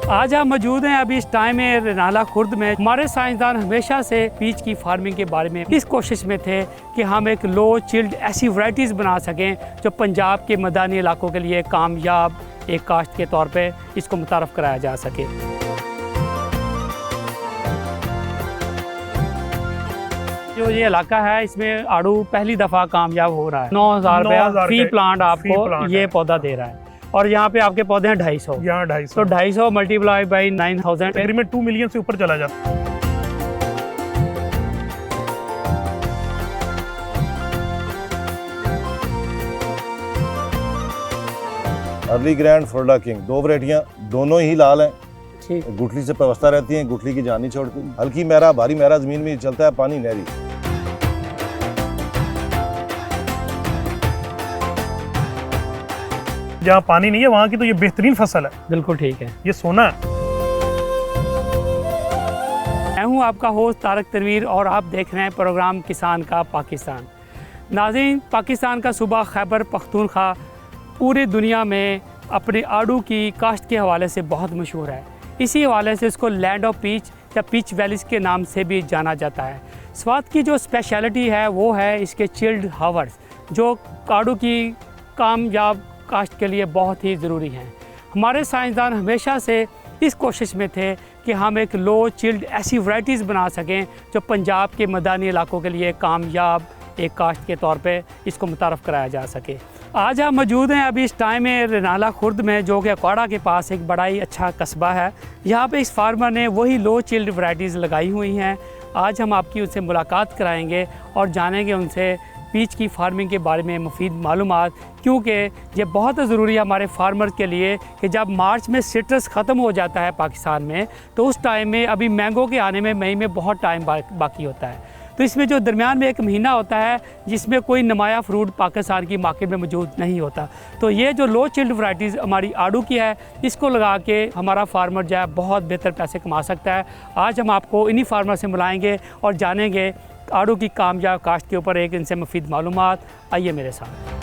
आज हम मौजूद हैं अभी इस टाइम में रनाला खुर्द में। हमारे साइंसदान हमेशा से पीच की फार्मिंग के बारे में इस कोशिश में थे कि हम एक लो चिल्ड ऐसी वैरायटीज़ बना सकें जो पंजाब के मैदानी इलाकों के लिए कामयाब एक काश्त के तौर पे इसको मुतारफ़ कराया जा सके। जो ये इलाका है इसमें आड़ू पहली दफ़ा कामयाब हो रहा है। 9,000 रुपया फी प्लांट आपको ये पौधा दे रहा है और यहाँ पे आपके पौधे हैं 250। यहाँ 250 तो 250 मल्टीप्लाई बाई 9,000 तकरीबन 2 मिलियन से ऊपर चला जाता है। अर्ली ग्रैंड फ्लोरिडा किंग, दो वैरायटियाँ, दोनों ही लाल हैं। ठीक। गुठली से व्यवस्था रहती है, गुठली की जान नहीं छोड़ती। हल्की मेरा भारी मेरा जमीन में चलता है, पानी नहरी। जहाँ पानी नहीं है वहाँ की तो ये बेहतरीन फसल है। बिल्कुल ठीक है, ये सोना है। मैं हूँ आपका होस्ट तारक तनवीर और आप देख रहे हैं प्रोग्राम किसान का पाकिस्तान। नाज़रीन, पाकिस्तान का सूबा खैबर पख्तूनख्वा पूरी दुनिया में अपने आड़ू की काश्त के हवाले से बहुत मशहूर है। इसी हवाले से इसको लैंड ऑफ पीच या पीच वैलीज़ के नाम से भी जाना जाता है। स्वाद की जो स्पेशलिटी है वो है इसके चिल्ड हावर्स, जो आड़ू की कामयाब काश्त के लिए बहुत ही ज़रूरी हैं। हमारे साइंसदान हमेशा से इस कोशिश में थे कि हम एक लो चिल्ड ऐसी वैरायटीज़ बना सकें जो पंजाब के मैदानी इलाकों के लिए कामयाब एक काश्त के तौर पे इसको मुतारफ़ कराया जा सके। आज हम मौजूद हैं अभी इस टाइम में रनाला खुर्द में, जो कि अकवाड़ा के पास एक बड़ा ही अच्छा कस्बा है। यहाँ पे इस फार्मर ने वही लो चिल्ड वैरायटीज़ लगाई हुई हैं। आज हम आपकी उनसे मुलाकात कराएंगे और जानेंगे उनसे पीच की फार्मिंग के बारे में मुफीद मालूमात, क्योंकि ये बहुत ज़रूरी है हमारे फार्मर के लिए कि जब मार्च में सिट्रस ख़त्म हो जाता है पाकिस्तान में, तो उस टाइम में अभी मैंगो के आने में मई में बहुत टाइम बाकी होता है। तो इसमें जो दरमियान में एक महीना होता है जिसमें कोई नुमाया फ्रूट पाकिस्तान की मार्केट में मौजूद नहीं होता। तो ये जो लो चिल्ड वैरायटीज़ हमारी आड़ू की है, इसको लगा के हमारा फार्मर जो है बहुत बेहतर पैसे कमा सकता है। आज हम आपको इन्हीं फार्मर से मिलाएंगे और जानेंगे आड़ू की कामयाब काश्त के ऊपर एक इनसे मुफीद मालूमात। आइए मेरे साथ।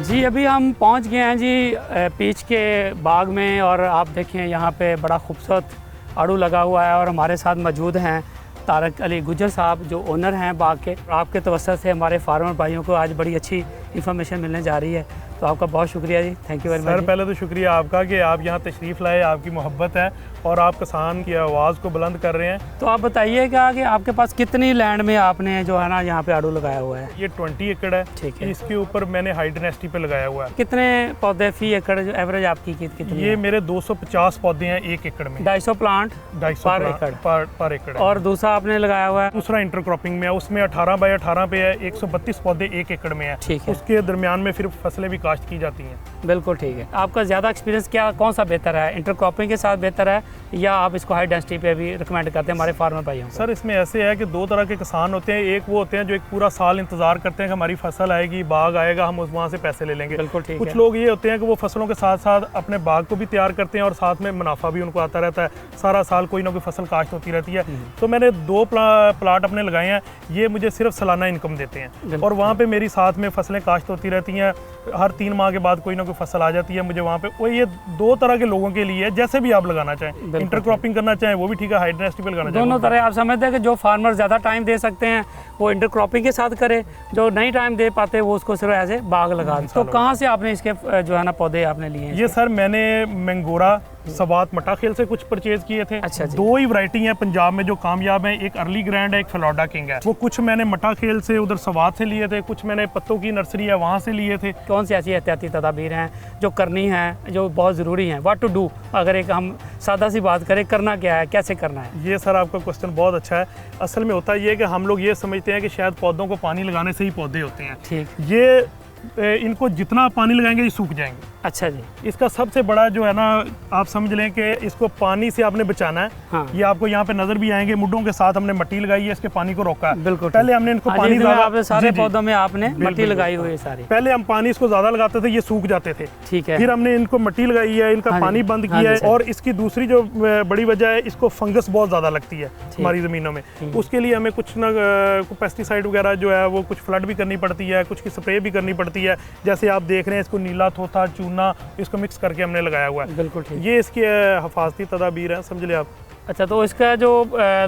जी अभी हम पहुंच गए हैं जी पीच के बाग में, और आप देखें यहाँ पे बड़ा खूबसूरत आड़ू लगा हुआ है और हमारे साथ मौजूद हैं तारक अली गुजर साहब, जो ओनर हैं बाग के। आपके तवज्जो से हमारे फार्मर भाइयों को आज बड़ी अच्छी इन्फॉर्मेशन मिलने जा रही है, तो आपका बहुत शुक्रिया जी, thank you very much. Sir पहले तो शुक्रिया आपका कि आप यहाँ तशरीफ़ लाए, आपकी मोहब्बत है और आप किसान की आवाज़ को बुलंद कर रहे हैं। तो आप बताइएगा कि आपके पास कितनी लैंड में आपने जो है ना यहाँ पे आड़ू लगाया हुआ है? ये 20 एकड़ है। ठीक है। इसके ऊपर मैंने हाई डेंसिटी पे लगाया हुआ है। कितने पौधे फी एकड़ जो एवरेज आपकी कितनी ये है? मेरे 250 पौधे हैं 1 एकड़ में। 250 प्लांट 250 पर एकड़ पर एकड़। और दूसरा आपने लगाया हुआ है? दूसरा इंटरक्रॉपिंग में है, उसमें 18 बाय 18 पे है, 132 पौधे 1 एकड़ में है। ठीक है। उसके दरमियान में फिर फसलें भी काश्त की जाती हैं। बिल्कुल ठीक है। आपका ज़्यादा एक्सपीरियंस क्या, कौन सा बेहतर है, इंटरक्रॉपिंग के साथ बेहतर है या आप इसको हाई डेंसिटी पे भी रिकमेंड करते हैं हमारे फार्मर भाइयों को? सर इसमें ऐसे है कि दो तरह के किसान होते हैं। एक वो होते हैं जो एक पूरा साल इंतजार करते हैं कि हमारी फसल आएगी, बाग आएगा, हम वहाँ से पैसे ले लेंगे। बिल्कुल ठीक है। कुछ लोग ये होते हैं कि वो फसलों के साथ साथ अपने बाग को भी तैयार करते हैं और साथ में मुनाफा भी उनको आता रहता है। सारा साल कोई ना कोई फसल काश्त होती रहती है। तो मैंने 2 प्लाट अपने लगाए हैं, ये मुझे सिर्फ सालाना इनकम देते हैं और वहाँ पे मेरी साथ में फसलें काश्त होती रहती हैं। हर 3 माह के बाद कोई ना कोई फसल आ जाती है मुझे वहाँ पे। वो ये 2 तरह के लोगों के लिए, जैसे भी आप लगाना चाहें, इंटरक्रॉपिंग करना चाहें वो भी ठीक है, हाई डेंसिटी पे लगाना चाहें दोनों तरह। आप समझते हैं कि जो फार्मर ज़्यादा टाइम दे सकते हैं वो इंटरक्रॉपिंग के साथ करे, जो नहीं टाइम दे पाते वो उसको सिर्फ ऐसे बाग लगा दें। तो कहाँ से आपने इसके जो है ना पौधे आपने लिए हैं? ये सर मैंने मंगोरा सवात मटाखेल से कुछ परचेज किए थे। अच्छा जी। 2 ही वैरायटी हैं पंजाब में जो कामयाब हैं, एक अर्ली ग्रैंड है, एक फ्लोरिडा किंग है। वो कुछ मैंने मटाखेल से उधर सवात से लिए थे, कुछ मैंने पत्तों की नर्सरी है वहाँ से लिए थे। कौन सी ऐसी एहतियाती तदाबीर हैं जो करनी है, जो बहुत ज़रूरी हैं? व्हाट टू डू, अगर एक हम सादा सी बात करें, करना क्या है, कैसे करना है? ये सर आपका क्वेश्चन बहुत अच्छा है। असल में होता ये है कि हम लोग ये समझते हैं कि शायद पौधों को पानी लगाने से ही पौधे होते हैं। ठीक। ये इनको जितना पानी लगाएंगे ये सूख जाएंगे। अच्छा जी। इसका सबसे बड़ा जो है ना, आप समझ लें कि इसको पानी से आपने बचाना है। हाँ। ये आपको यहाँ पे नजर भी आएंगे, मुड्डों के साथ हमने मिट्टी लगाई है, इसके पानी को रोका है। बिल्कुल पहले हमने इनको पानी ज्यादा, आपने सारे जी, जी। पौधों में आपने मिट्टी बिल्कुल, लगाई बिल्कुल। हुई है सारी। पहले हम पानी इसको ज्यादा लगाते थे, ये सूख जाते थे। ठीक है। फिर हमने इनको मिट्टी लगाई है, इनका हाँ जी, पानी बंद हाँ किया जी, है। और इसकी दूसरी जो बड़ी वजह है, इसको फंगस बहुत ज्यादा लगती है हमारी जमीनों में। उसके लिए हमें कुछ ना पेस्टिसाइड वगैरह जो है वो कुछ फ्लड भी करनी पड़ती है, कुछ की स्प्रे भी करनी पड़ती है। जैसे आप देख रहे हैं, इसको नीला थोथा चूना इसको मिक्स करके हमने लगाया हुआ है। बिल्कुल ठीक। ये इसकी हिफाजती तदाबीर है, समझ लिया आप। अच्छा, तो इसका जो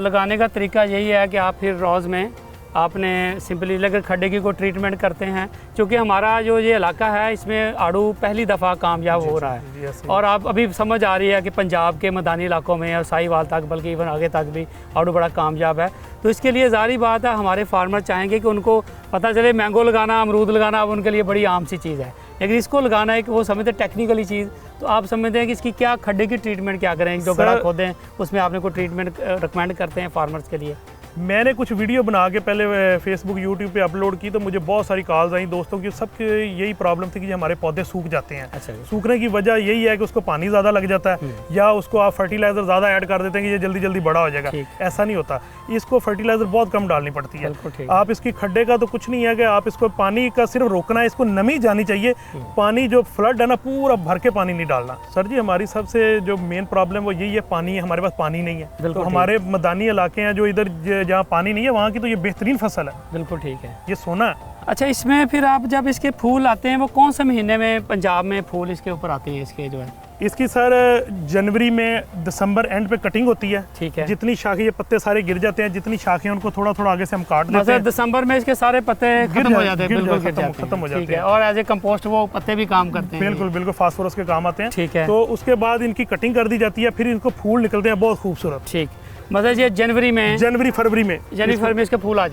लगाने का तरीका यही है कि आप फिर रोज़ में आपने सिंपली अगर खड्डे की कोई ट्रीटमेंट करते हैं, क्योंकि हमारा जो ये इलाका है इसमें आड़ू पहली दफ़ा कामयाब हो रहा जी, है। ऐसे ही। और आप अभी समझ आ रही है कि पंजाब के मैदानी इलाकों में और साहिवाल तक, बल्कि इवन आगे तक भी आड़ू बड़ा कामयाब है। तो इसके लिए ज़ाहिर बात है हमारे फार्मर चाहेंगे कि उनको पता चले मैंगो लगाना, अमरूद लगाना अब उनके लिए बड़ी आम सी चीज़ है, लेकिन इसको लगाना है कि वो समझते टेक्निकली चीज़। तो आप समझते हैं कि इसकी क्या खड्डे की ट्रीटमेंट क्या करें, जो गड्ढा खोदें उसमें आपने कोई ट्रीटमेंट रिकमेंड करते हैं फार्मर्स के लिए? मैंने कुछ वीडियो बना के पहले फेसबुक यूट्यूब पे अपलोड की, तो मुझे बहुत सारी कॉल्स आई दोस्तों की। सबकी यही प्रॉब्लम थी कि हमारे पौधे सूख जाते हैं। अच्छा जी। सूखने की वजह यही है कि उसको पानी ज़्यादा लग जाता है, या उसको आप फर्टिलाइज़र ज़्यादा ऐड कर देते हैं कि ये जल्दी जल्दी बड़ा हो जाएगा। ऐसा नहीं होता, इसको फर्टिलाइज़र बहुत कम डालनी पड़ती है। आप इसकी खड्डे का तो कुछ नहीं है कि आप इसको पानी का सिर्फ रोकना है, इसको नमी जानी चाहिए। पानी जो फ्लड है ना, पूरा भर के पानी नहीं डालना। सर जी, हमारी सबसे जो मेन प्रॉब्लम वो यही है, पानी है, हमारे पास पानी नहीं है। तो हमारे मैदानी इलाके हैं जो इधर जहाँ पानी नहीं है, वहाँ की तो ये बेहतरीन फसल है। बिल्कुल ठीक है, ये सोना है। अच्छा, इसमें फिर आप जब इसके फूल आते हैं वो कौन से महीने में पंजाब में फूल इसके ऊपर आते हैं इसके जो है? इसकी सर जनवरी में दिसंबर एंड पे कटिंग होती है। ठीक है। जितनी शाखें, ये पत्ते सारे गिर जाते हैं, जितनी शाखें उनको थोड़ा थोड़ा आगे से हम काट देते हैं। दिसंबर में इसके सारे पत्ते खत्म हो जाते हैं, बिल्कुल खत्म हो जाते हैं। और एज ए कंपोस्ट वो पत्ते भी काम करते हैं। बिल्कुल बिल्कुल, फास्फोरस के काम आते हैं। ठीक है। तो उसके बाद इनकी कटिंग कर दी जाती है, फिर इनको फूल निकलते हैं बहुत खूबसूरत। ठीक, मतलब ये जनवरी फरवरी में इसके फूल आ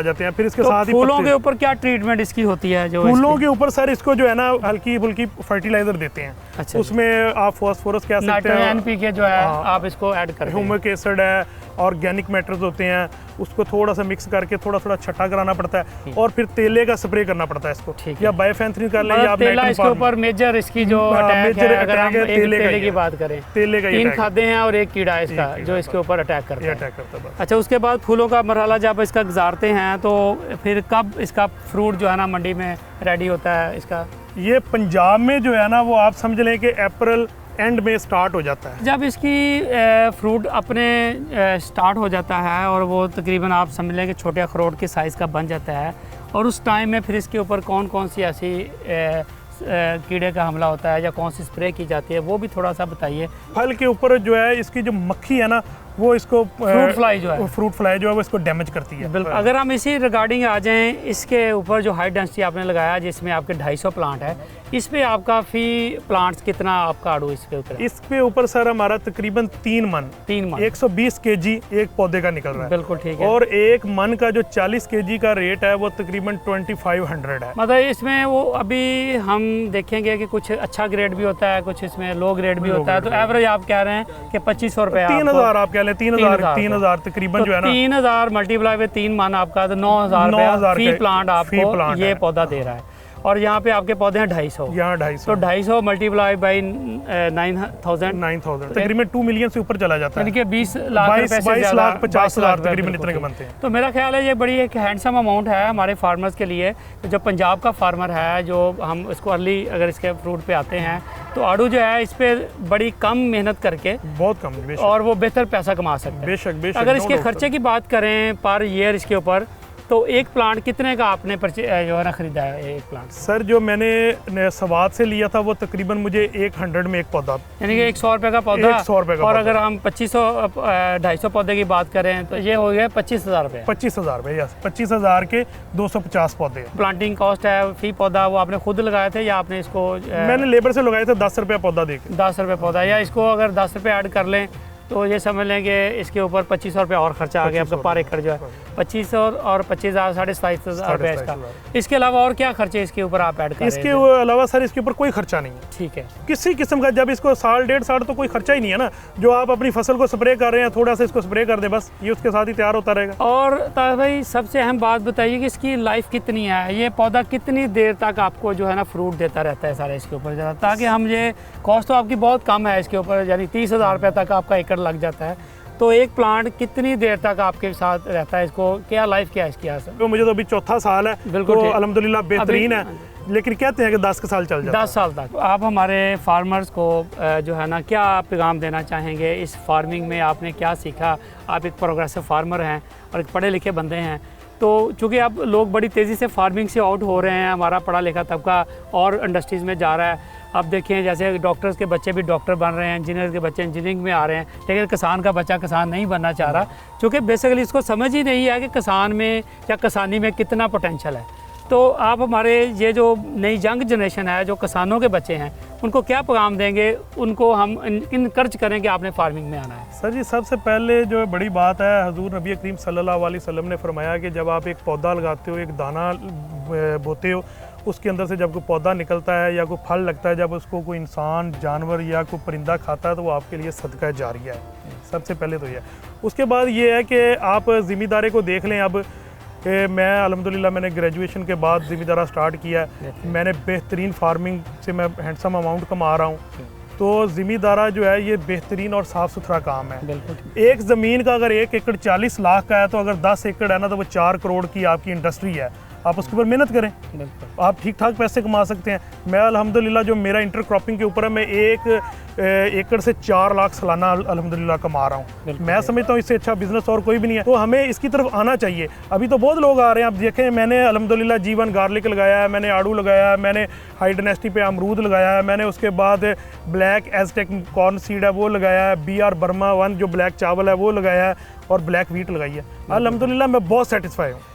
जाते हैं। फिर इसके तो साथ ही फूलों के ऊपर क्या ट्रीटमेंट इसकी होती है? जो फूलों के ऊपर सर इसको जो है ना हल्की फुल्की फर्टिलाइजर देते हैं। अच्छा, उसमें आप फास्फोरस कह सकते हैं, NPK जो है आप इसको ऐड करते हैं। ह्यूमिक एसिड है, ऑर्गेनिक मैटर्स होते हैं, उसको थोड़ा सा मिक्स करके थोड़ा थोड़ा छटा कराना पड़ता है। और फिर तेले का स्प्रे करना पड़ता है इसको, या बायोफेंथ्रीन कर लें या आप तेला इसके ऊपर मेजर इसकी जो अटैक है, अगर हम तेले की बात करें, तेले का 3 खादे हैं और 1 कीड़ा इसका जो इसके ऊपर अटैक करता है। है। अच्छा, उसके बाद फूलों का मरहला जब इसका गुजारते हैं तो फिर कब इसका फ्रूट जो है ना मंडी में रेडी होता है इसका? ये पंजाब में जो है ना वो आप समझ लें कि अप्रैल एंड में स्टार्ट हो जाता है। जब इसकी फ्रूट अपने स्टार्ट हो जाता है और वो तकरीबन आप समझ लें कि छोटे अखरोट के साइज़ का बन जाता है, और उस टाइम में फिर इसके ऊपर कौन कौन सी ऐसी कीड़े का हमला होता है या कौन सी स्प्रे की जाती है, वो भी थोड़ा सा बताइए। फल के ऊपर जो है इसकी जो मक्खी है ना, वो इसको फ्रूट फ्लाई जो है वो इसको डैमेज करती है। बिल्कुल। अगर हम इसी रिगार्डिंग आ जाएं, इसके ऊपर जो हाई डेंसिटी आपने लगाया जिसमें आपके 250 प्लांट है, इस पे आपका फी प्लांट्स कितना आपका आड़ू इसके ऊपर? इसके ऊपर सर हमारा तकरीबन 3 मन 120 kg एक पौधे का निकल रहा है। बिल्कुल ठीक है। और एक मन का जो 40 kg का रेट है वो तकरीबन 2500 है। मतलब इसमें वो अभी हम देखेंगे कि कुछ अच्छा ग्रेड भी होता है, कुछ इसमें लो ग्रेड भी होता है। तो एवरेज आप कह रहे हैं कि 2500 रुपये, 3000 आप कह लें, 3000 तकरीबन जो है ना, 3000 मल्टीप्लाई बाय 3 मन आपका, तो 9000 फी प्लांट आपको ये पौधा दे रहा है। और यहाँ पे आपके पौधे हैं 250, यहाँ 250, तो 250 मल्टीप्लाई बाई 9000 तकरीबन 2 मिलियन से ऊपर चला जाता है। यानी कि 20 लाख 22 लाख 50 लाख तकरीबन इतने के बनते हैं। तो मेरा ख्याल है ये बड़ी एक हैंडसम अमाउंट है हमारे फार्मर्स के लिए। तो जो पंजाब का फार्मर है, जो हम इसको अर्ली अगर इसके फ्रूट पे आते हैं, तो आड़ू जो है इस पे बड़ी कम मेहनत करके, बहुत कम, और वो बेहतर पैसा कमा सकते हैं। बेशक। अगर इसके खर्चे की बात करें पर ईयर इसके ऊपर, तो एक प्लांट कितने का आपने जो है ना खरीदा है एक प्लांट? सर जो मैंने सवाद से लिया था वो तकरीबन मुझे 100 में एक पौधा, यानी कि 100 रुपये का पौधा। 100 रुपये का। और अगर हम 250 पौधे की बात करें तो ये हो गया 25,000 रुपये। 25,000 रुपये, यस, 25,000 के 250 पौधे। प्लांटिंग कॉस्ट है, फी पौधा वो आपने खुद लगाए थे या आपने इसको? मैंने लेबर से लगाए थे 10 रुपये पौधा देकर। 10 रुपये पौधा, या इसको अगर 10 रुपये ऐड कर लें तो ये समझ लेंगे इसके ऊपर 2500 रुपये और खर्चा आ गया आपका पर एकड़ जो है 2500 और 25,000 27,500 रुपये इसका। इसके अलावा और क्या खर्चे इसके ऊपर आप ऐड करें? इसके अलावा सर इसके ऊपर कोई खर्चा नहीं है। ठीक है, किसी किस्म का, जब इसको साल 1.5 साल तो कोई खर्चा ही नहीं है ना, जो आप अपनी फसल को स्प्रे कर रहे हैं थोड़ा सा इसको स्प्रे कर दे बस, ये उसके साथ ही तैयार होता रहेगा। और ताहिर भाई सबसे अहम बात बताइए कि इसकी लाइफ कितनी है, ये पौधा कितनी देर तक आपको जो है ना फ्रूट देता रहता है सारे इसके ऊपर ज़रा, ताकि हम ये कॉस्ट तो आपकी बहुत कम है इसके ऊपर, यानी 30,000 रुपये तक आपका एकड़ लग जाता है, तो एक प्लांट कितनी देर तक आपके साथ रहता है, इसको क्या लाइफ क्या है इसकी असर? तो मुझे तो अभी चौथा साल है, बिल्कुल तो ठीक। अल्हम्दुलिल्लाह बेहतरीन है, लेकिन कहते हैं कि 10 साल चल जाता है। 10 साल तक। आप हमारे फार्मर्स को जो है ना क्या पैगाम देना चाहेंगे? इस फार्मिंग में आपने क्या सीखा? आप एक प्रोग्रेसिव फार्मर हैं और एक पढ़े लिखे बंदे हैं, तो चूँकि अब लोग बड़ी तेज़ी से फार्मिंग से आउट हो रहे हैं, हमारा पढ़ा लिखा तबका और इंडस्ट्रीज़ में जा रहा है। अब देखें जैसे डॉक्टर्स के बच्चे भी डॉक्टर बन रहे हैं, इंजीनियर के बच्चे इंजीनियरिंग में आ रहे हैं, लेकिन किसान का बच्चा किसान नहीं बनना चाह रहा, क्योंकि बेसिकली इसको समझ ही नहीं है कि किसान में या किसानी में कितना पोटेंशियल है। तो आप हमारे ये जो नई यंग जनरेशन है, जो किसानों के बच्चे हैं, उनको क्या पैगाम देंगे? उनको हम इनकरेज करें कि आपने फार्मिंग में आना है। सर जी, सबसे पहले जो बड़ी बात है, हजूर नबी करीम सल्लल्लाहु अलैहि वसल्लम ने फरमाया कि जब आप एक पौधा लगाते हो, एक दाना बोते हो, उसके अंदर से जब कोई पौधा निकलता है या कोई फल लगता है, जब उसको कोई इंसान, जानवर या कोई परिंदा खाता है, तो वो आपके लिए सदका जारिया है। सबसे पहले तो ये। उसके बाद ये है कि आप ज़िम्मेदारी को देख लें। अब मैं अल्हम्दुलिल्लाह मैंने ग्रेजुएशन के बाद ज़िम्मेदारा स्टार्ट किया है, मैंने बेहतरीन फार्मिंग से मैं हैंडसम अमाउंट कमा रहा हूँ, तो ज़िम्मेदारा जो है ये बेहतरीन और साफ़ सुथरा काम है। बिल्कुल। एक ज़मीन का अगर 1 एकड़ 40 लाख का है, तो अगर 10 एकड़ है ना, तो वो 4 करोड़ की आपकी इंडस्ट्री है। आप उसके ऊपर मेहनत करें, आप ठीक ठाक पैसे कमा सकते हैं। मैं अल्हम्दुलिल्लाह जो मेरा इंटर क्रॉपिंग के ऊपर है, मैं 1 एकड़ से 4 लाख सालाना अल्हम्दुलिल्लाह कमा रहा हूँ। मैं समझता हूँ इससे अच्छा बिजनेस और कोई भी नहीं है, तो हमें इसकी तरफ आना चाहिए। अभी तो बहुत लोग आ रहे हैं, आप देखें मैंने अल्हम्दुलिल्लाह जीवन गार्लिक लगाया है, मैंने आड़ू लगाया है, मैंने हाई डायनेस्टी पे अमरूद लगाया है, मैंने उसके बाद ब्लैक एज़टेक कॉर्न सीड है वो लगाया है, BR बर्मा 1 जो ब्लैक चावल है वो लगाया है, और ब्लैक वीट लगाई है। अल्हम्दुलिल्लाह मैं बहुत सेटिस्फाई हूँ।